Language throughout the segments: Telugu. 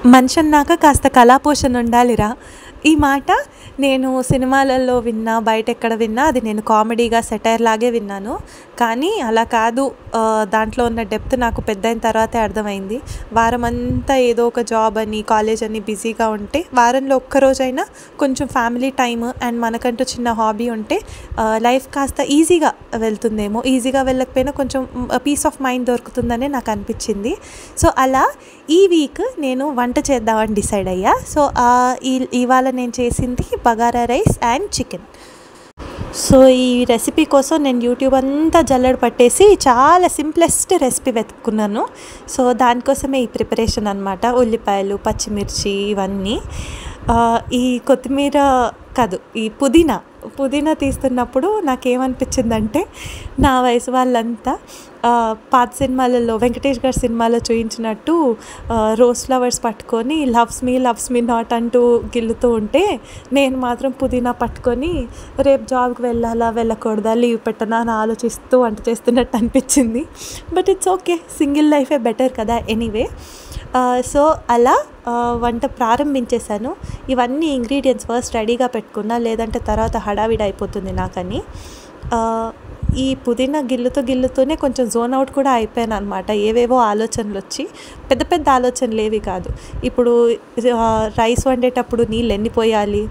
మనిషన్నాక కాస్త కళాపోషణ ఉండాలిరా. ఈ మాట నేను సినిమాలలో విన్నా, బయటెక్కడ విన్నా అది నేను కామెడీగా, సెటైర్ లాగే విన్నాను. కానీ అలా కాదు. దాంట్లో ఉన్న డెప్త్ నాకు పెద్దయిన తర్వాతే అర్థమైంది. వారమంతా ఏదో ఒక జాబ్ అని, కాలేజ్ అని బిజీగా ఉంటే, వారంలో ఒక్కరోజైనా కొంచెం ఫ్యామిలీ టైమ్ అండ్ మనకంటూ చిన్న హాబీ ఉంటే లైఫ్ కాస్త ఈజీగా వెళ్తుందేమో. ఈజీగా వెళ్ళకపోయినా కొంచెం పీస్ ఆఫ్ మైండ్ దొరుకుతుందనే నాకు అనిపించింది. సో అలా ఈ వీక్ నేను వంట చేద్దామని డిసైడ్ అయ్యా. సో ఇవాళ నేను చేసింది bagara rice and chicken. So ఈ రెసిపీ కోసం నేను యూట్యూబ్ అంతా జల్లెడ పట్టేసి చాలా సింప్లెస్ట్ రెసిపీ వెతుక్కున్నాను. సో దానికోసమే ఈ ప్రిపరేషన్ అనమాట. ఉల్లిపాయలు, పచ్చిమిర్చి ఇవన్నీ. ఈ కొత్తిమీర కాదు, ఈ పుదీనా తీస్తున్నప్పుడు నాకేమనిపించిందంటే, నా వయసు వాళ్ళంతా పాత సినిమాలలో వెంకటేష్ గారి సినిమాలో చూయించినట్టు రోజ్ ఫ్లవర్స్ పట్టుకొని లవ్స్ మీ నాట్ అంటూ గిల్లుతూ ఉంటే, నేను మాత్రం పుదీనా పట్టుకొని రేపు జాబ్కి వెళ్ళాలా వెళ్ళకూడదా, లీవ్ పెట్టనా అని ఆలోచిస్తూ వంట చేస్తున్నట్టు అనిపించింది. బట్ ఇట్స్ ఓకే, సింగిల్ లైఫే బెటర్ కదా. ఎనీవే, సో అలా వంట ప్రారంభించేశాను. ఇవన్నీ ఇంగ్రీడియంట్స్ ఫస్ట్ రెడీగా పెట్టుకున్నా, లేదంటే తర్వాత హడావిడి అయిపోతుంది నాకని. ఈ పుదీనా గిల్లుతూనే కొంచెం జోన్ అవుట్ కూడా అయిపోయాను అనమాట. ఏవేవో ఆలోచనలు వచ్చి, పెద్ద ఆలోచనలు ఏవి కాదు. ఇప్పుడు రైస్ వండేటప్పుడు నీళ్ళు ఎన్ని పోయాలి,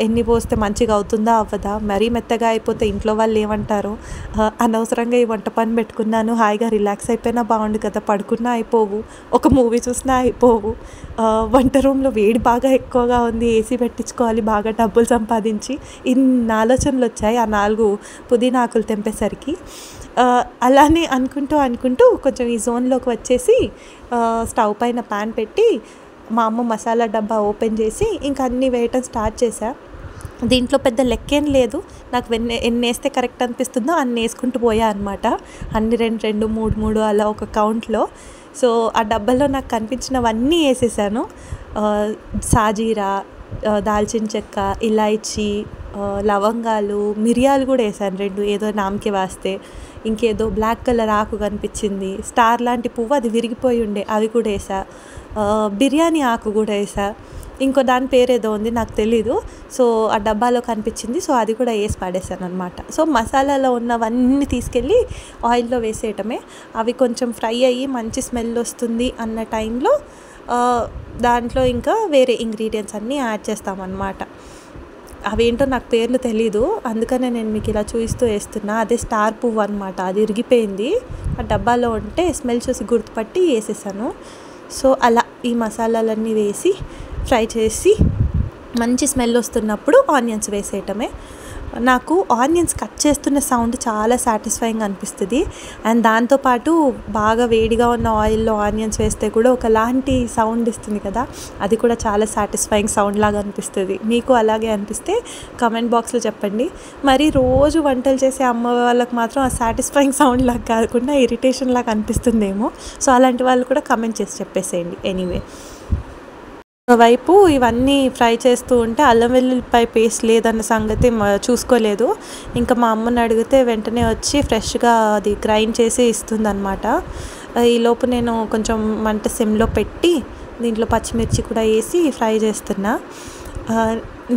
ఎన్ని పోస్తే మంచిగా అవుతుందా అవ్వదా, మరీ మెత్తగా అయిపోతే ఇంట్లో వాళ్ళు ఏమంటారో, అనవసరంగా ఈ వంట పని పెట్టుకున్నాను, హాయిగా రిలాక్స్ అయిపోయినా బాగుండు కదా, పడుకున్నా అయిపోవు, ఒక మూవీ చూసినా అయిపోవు, వంట రూమ్లో వేడి బాగా ఎక్కువగా ఉంది, ఏసీ పెట్టించుకోవాలి బాగా డబ్బులు సంపాదించి, ఇన్ని ఆలోచనలు వచ్చాయి ఆ 4 పుదీనా ఆకులు తెంపేసరికి. అలానే అనుకుంటూ కొంచెం ఈ జోన్లోకి వచ్చేసి స్టవ్ పైన ప్యాన్ పెట్టి, మా అమ్మ మసాలా డబ్బా ఓపెన్ చేసి ఇంకా అన్నీ వేయటం స్టార్ట్ చేశా. దీంట్లో పెద్ద లెక్కేం లేదు, నాకు ఎన్ని వేస్తే కరెక్ట్ అనిపిస్తుందో అన్ని వేసుకుంటూ పోయా అనమాట. అన్ని 2 3 అలా ఒక కౌంట్లో. సో ఆ డబ్బాలో నాకు కనిపించినవన్నీ వేసేసాను. సాజీరా, దాల్చిన చెక్క, ఇలాయచీ, లవంగాలు, మిరియాలు కూడా వేసాను 2, ఏదో నామకే వాస్తే. ఇంకేదో బ్లాక్ కలర్ ఆకు కనిపించింది, స్టార్ లాంటి పువ్వు, అది విరిగిపోయి ఉండే, అవి కూడా వేసా. బిర్యానీ ఆకు కూడా వేసా. ఇంకో దాని పేరేదో ఉంది, నాకు తెలీదు. సో ఆ డబ్బాలో కనిపించింది, సో అది కూడా వేసి పాడేసాను అనమాట. సో మసాలాలో ఉన్నవన్నీ తీసుకెళ్ళి ఆయిల్లో వేసేయటమే. అవి కొంచెం ఫ్రై అయ్యి మంచి స్మెల్ వస్తుంది అన్న టైంలో దాంట్లో ఇంకా వేరే ఇంగ్రీడియంట్స్ అన్నీ యాడ్ చేస్తామన్నమాట. అవేంటో నాకు పేర్లు తెలీదు, అందుకనే నేను మీకు ఇలా చూపిస్తూ వేస్తున్నా. అదే స్టార్ పువ్వు అనమాట, అది ఇరిగిపోయింది. ఆ డబ్బాలో ఉంటే స్మెల్ చూసి గుర్తుపట్టి వేసేసాను. సో అలా ఈ మసాలాలన్నీ వేసి ఫ్రై చేసి మంచి స్మెల్ వస్తున్నప్పుడు ఆనియన్స్ వేసేయటమే. నాకు ఆనియన్స్ కట్ చేస్తున్న సౌండ్ చాలా సాటిస్ఫైయింగ్ అనిపిస్తుంది. అండ్ దాంతోపాటు బాగా వేడిగా ఉన్న ఆయిల్లో ఆనియన్స్ వేస్తే కూడా ఒకలాంటి సౌండ్ ఇస్తుంది కదా, అది కూడా చాలా సాటిస్ఫైయింగ్ సౌండ్ లాగా అనిపిస్తుంది. మీకు అలాగే అనిపిస్తే కమెంట్ బాక్స్లో చెప్పండి. మరి రోజు వంటలు చేసే అమ్మ వాళ్ళకి మాత్రం ఆ సాటిస్ఫైయింగ్ సౌండ్ లాగా కాకుండా ఇరిటేషన్ లాగా అనిపిస్తుందేమో. సో అలాంటి వాళ్ళు కూడా కమెంట్ చేసి చెప్పేసేయండి. ఎనీవే, ఒకవైపు ఇవన్నీ ఫ్రై చేస్తూ ఉంటే అల్లం వెల్లుల్లిపాయ పేస్ట్ లేదన్న సంగతి చూసుకోలేదు. ఇంకా మా అమ్మని అడిగితే వెంటనే వచ్చి ఫ్రెష్గా అది గ్రైండ్ చేసి ఇస్తుందన్నమాట. ఈలోపు నేను కొంచెం మంట సిమ్లో పెట్టి దీంట్లో పచ్చిమిర్చి కూడా వేసి ఫ్రై చేస్తున్నా.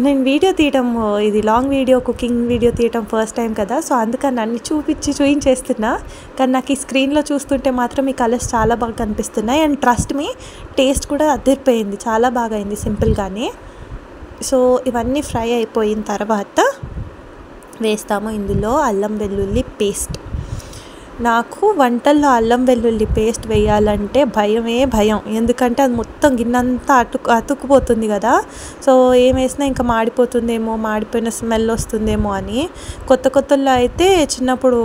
నేను వీడియో తీయటం, ఇది లాంగ్ వీడియో, కుకింగ్ వీడియో తీయటం ఫస్ట్ టైం కదా. సో అందుకని అన్ని చూపించేస్తున్నా. కానీ నాకు ఈ స్క్రీన్లో చూస్తుంటే మాత్రం ఈ కలర్స్ చాలా బాగా కనిపిస్తున్నాయి. అండ్ ట్రస్ట్ మీ, టేస్ట్ కూడా అదిరిపోయింది, చాలా బాగా అయింది సింపుల్గానే. సో ఇవన్నీ ఫ్రై అయిపోయిన తర్వాత వేస్తాము ఇందులో అల్లం వెల్లుల్లి పేస్ట్. నాకు వంటల్లో అల్లం వెల్లుల్లి పేస్ట్ వేయాలంటే భయం, ఎందుకంటే అది మొత్తం గిన్నెంతా అతుక్కుపోతుంది కదా. సో ఏం వేసినా ఇంకా మాడిపోతుందేమో, మాడిపోయిన స్మెల్ వస్తుందేమో అని. కొత్తలో అయితే చిన్నప్పుడు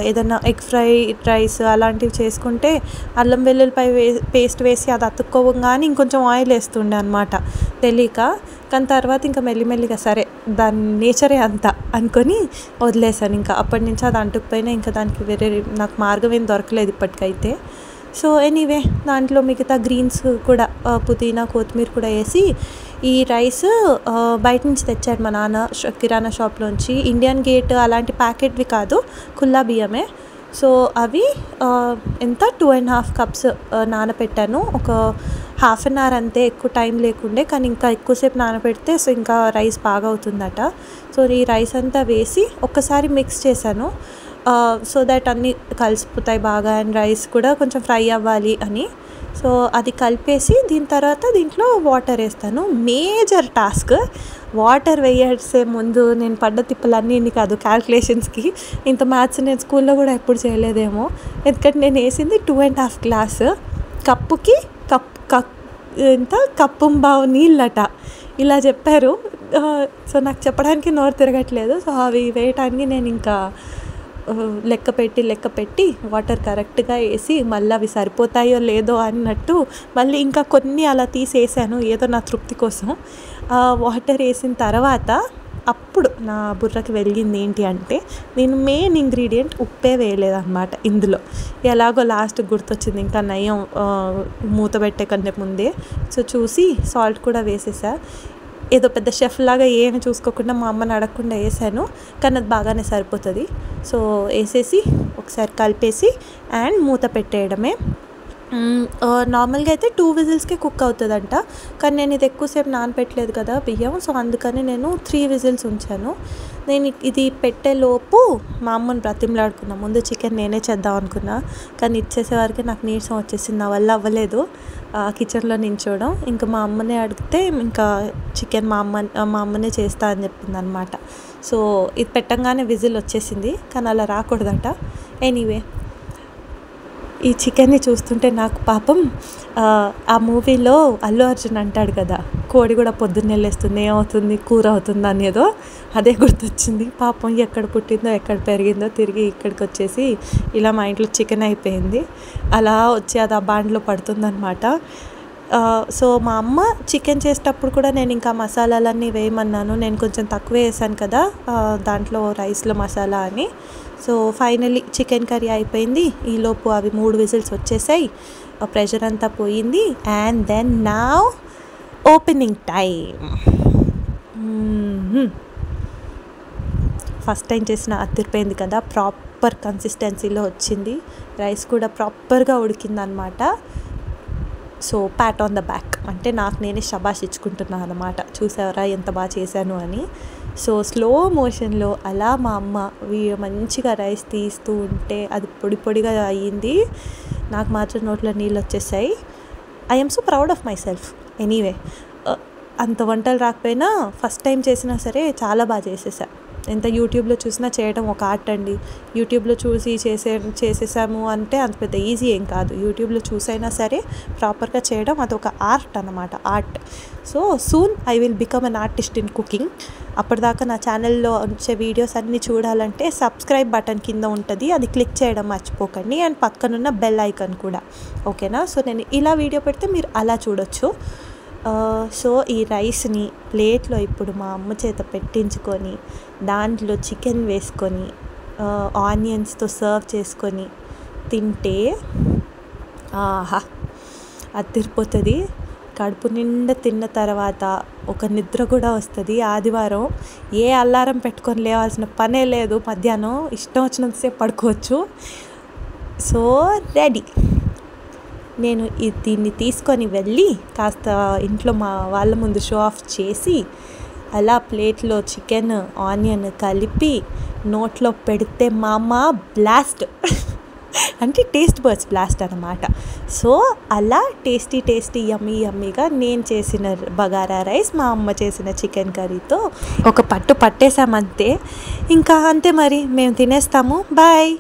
ఏదైనా ఎగ్ ఫ్రైడ్ రైస్ అలాంటివి చేసుకుంటే అల్లం వెల్లుల్లిపాయ పేస్ట్ వేసి అది అతుక్కోగానే ఇంకొంచెం ఆయిల్ వేస్తుండే అనమాట, తెలియక. కానీ తర్వాత ఇంకా మెల్లిమెల్లిగా సరే దాని నేచరే అంత అనుకొని వదిలేసాను. ఇంకా అప్పటి నుంచి అది అంటుకుపోయినా ఇంకా దానికి వేరే నాకు మార్గం ఏం దొరకలేదు ఇప్పటికైతే. సో ఎనీవే, దాంట్లో మిగతా గ్రీన్స్ కూడా, పుదీనా, కొత్తిమీర కూడా వేసి, ఈ రైస్ బయట నుంచి తెచ్చాడు మా నాన్న కిరాణా షాప్లోంచి. ఇండియన్ గేట్ అలాంటి ప్యాకెట్వి కాదు, కుల్లా బియ్యమే. సో అవి ఎంత 2.5 cups నానబెట్టాను. ఒక హాఫ్ అన్ అవర్ అంతే, ఎక్కువ టైం లేకుండే. కానీ ఇంకా ఎక్కువసేపు నానబెడితే సో ఇంకా రైస్ బాగా అవుతుందట. సో ఈ రైస్ అంతా వేసి ఒక్కసారి మిక్స్ చేశాను, సో దట్ అన్నీ కలిసిపోతాయి బాగా, అండ్ రైస్ కూడా కొంచెం ఫ్రై అవ్వాలి అని. సో అది కలిపేసి దీని తర్వాత దీంట్లో వాటర్ వేస్తాను. మేజర్ టాస్క్, వాటర్ వేసే ముందు నేను పడ్డ తిప్పలన్నీ ఇన్ని కాదు క్యాల్కులేషన్స్కి. ఇంత మ్యాథ్స్ నేను స్కూల్లో కూడా ఎప్పుడు చేయలేదేమో, ఎందుకంటే నేను వేసింది 2.5 గ్లాస్, కప్పుకి ఎంత కప్పుంబావు నీళ్ళట ఇలా చెప్పారు. సో నాకు చెప్పడానికి నోరు తిరగట్లేదు. సో అవి వేయటానికి నేను ఇంకా లెక్క పెట్టి వాటర్ కరెక్ట్గా వేసి మళ్ళీ అవి సరిపోతాయో లేదో అన్నట్టు మళ్ళీ ఇంకా కొన్ని అలా తీసేసాను ఏదో నా తృప్తి కోసం. వాటర్ వేసిన తర్వాత అప్పుడు నా బుర్రకి వెలిగింది ఏంటి అంటే, నేను మెయిన్ ఇంగ్రీడియంట్ ఉప్పే వేయలేదన్నమాట ఇందులో. ఎలాగో లాస్ట్ గుర్తొచ్చింది, ఇంకా నయం మూత పెట్టే కంటే ముందే. సో చూసి సాల్ట్ కూడా వేసేసా. ఏదో పెద్ద షెఫ్ లాగా ఏమి చూసుకోకుండా మా అమ్మని అడగకుండా వేసాను, కానీ అది బాగానే సరిపోతుంది. సో వేసేసి ఒకసారి కలిపేసి అండ్ మూత పెట్టేయడమే. నార్మల్గా అయితే 2 విజిల్స్కే కుక్ అవుతుందంట, కానీ నేను ఇది ఎక్కువసేపు నానపెట్టలేదు కదా బియ్యం, సో అందుకని నేను 3 విజిల్స్ ఉంచాను. నేను ఇది పెట్టేలోపు మా అమ్మని బ్రతిమలాడుకున్నా, ముందు చికెన్ నేనే చేద్దాం అనుకున్నా, కానీ ఇచ్చేసేవారికి నాకు నీరసం వచ్చేసింది, నా వల్ల అవ్వలేదు కిచెన్లో నించోవడం. ఇంకా మా అమ్మనే అడిగితే ఇంకా చికెన్ మా అమ్మనే చేస్తా అని చెప్పింది అనమాట. సో ఇది పెట్టంగానే విజిల్ వచ్చేసింది, కానీ అలా రాకూడదట. ఎనీవే ఈ చికెన్ని చూస్తుంటే నాకు పాపం ఆ మూవీలో అల్లు అర్జున్ అంటాడు కదా, కోడి కూడా పొద్దున్నే లేస్తుంది, ఏమవుతుంది కూర అవుతుంది అనేదో, అదే గుర్తొచ్చింది. పాపం ఎక్కడ పుట్టిందో ఎక్కడ పెరిగిందో తిరిగి ఇక్కడికి వచ్చేసి ఇలా మా ఇంట్లో చికెన్ అయిపోయింది. అలా వచ్చి అది ఆ బాండ్లో పడుతుందన్నమాట. సో మా అమ్మ చికెన్ చేసేటప్పుడు కూడా నేను ఇంకా మసాలాలన్నీ వేయమన్నాను, నేను కొంచెం తక్కువ వేసాను కదా దాంట్లో రైస్లో మసాలా అని. సో ఫైనల్లీ చికెన్ కర్రీ అయిపోయింది. ఈలోపు అవి 3 విజిల్స్ వచ్చేసాయి, ప్రెషర్ అంతా పోయింది. And then now opening time. First time చేసిన అదిరిపోయింది కదా, ప్రాపర్ కన్సిస్టెన్సీలో వచ్చింది, రైస్ కూడా ప్రాపర్గా ఉడికిందనమాట. So pat on the back అంటే నాకు నేనే శబాష్ ఇచ్చుకుంటున్నాను అనమాట, చూసావరా ఎంత బాగా చేశాను అని. సో స్లో మోషన్లో అలా మా అమ్మ మంచిగా రైస్ తీస్తూ ఉంటే అది పొడిగా అయ్యింది. నాకు మాత్రం నోట్లో నీళ్ళు వచ్చేసాయి. I'm so proud of my self. Anyway అంత వంటలు రాకపోయినా ఫస్ట్ టైం చేసినా సరే చాలా బాగా చేసేసా. ఎంత యూట్యూబ్లో చూసినా చేయడం ఒక ఆర్ట్ అండి. యూట్యూబ్లో చూసి చేసేసాము అంటే అంత పెద్ద ఈజీ ఏం కాదు. యూట్యూబ్లో చూసైనా సరే ప్రాపర్గా చేయడం అదొక ఆర్ట్ అన్నమాట, art. So soon I will become an artist in cooking. అప్పటిదాకా నా ఛానల్లో వచ్చే వీడియోస్ అన్నీ చూడాలంటే సబ్స్క్రైబ్ బటన్ కింద ఉంటుంది, అది క్లిక్ చేయడం మర్చిపోకండి. అండ్ పక్కనున్న బెల్ ఐకాన్ కూడా, ఓకేనా? సో నేను ఇలా వీడియో పెడితే మీరు అలా చూడొచ్చు. సో ఈ రైస్ని ప్లేట్లో ఇప్పుడు మా అమ్మ చేత పెట్టించుకొని దాంట్లో చికెన్ వేసుకొని ఆనియన్స్తో సర్వ్ చేసుకొని తింటే ఆహా అదిరిపోతుంది. కడుపు నిండా తిన్న తర్వాత ఒక నిద్ర కూడా వస్తుంది. ఆదివారం ఏ అలారం పెట్టుకొని లేవాల్సిన పనే లేదు, మధ్యాహ్నం ఇష్టం వచ్చినంతసేపు పడుకోవచ్చు. So ready. నేను దీన్ని తీసుకొని వెళ్ళి కాస్త ఇంట్లో మా వాళ్ళ ముందు షో ఆఫ్ చేసి అలా ప్లేట్లో చికెన్ ఆనియన్ కలిపి నోట్లో పెడితే మామా బ్లాస్ట్ అంటే టేస్ట్ బర్డ్స్ బ్లాస్ట్ అనమాట. సో అలా టేస్టీ యమ్మీగా నేను చేసిన బగారా రైస్, మా అమ్మ చేసిన చికెన్ కర్రీతో ఒక పట్టు పట్టేసామంతే. ఇంకా అంతే మరి, మేము తినేస్తాము. బాయ్.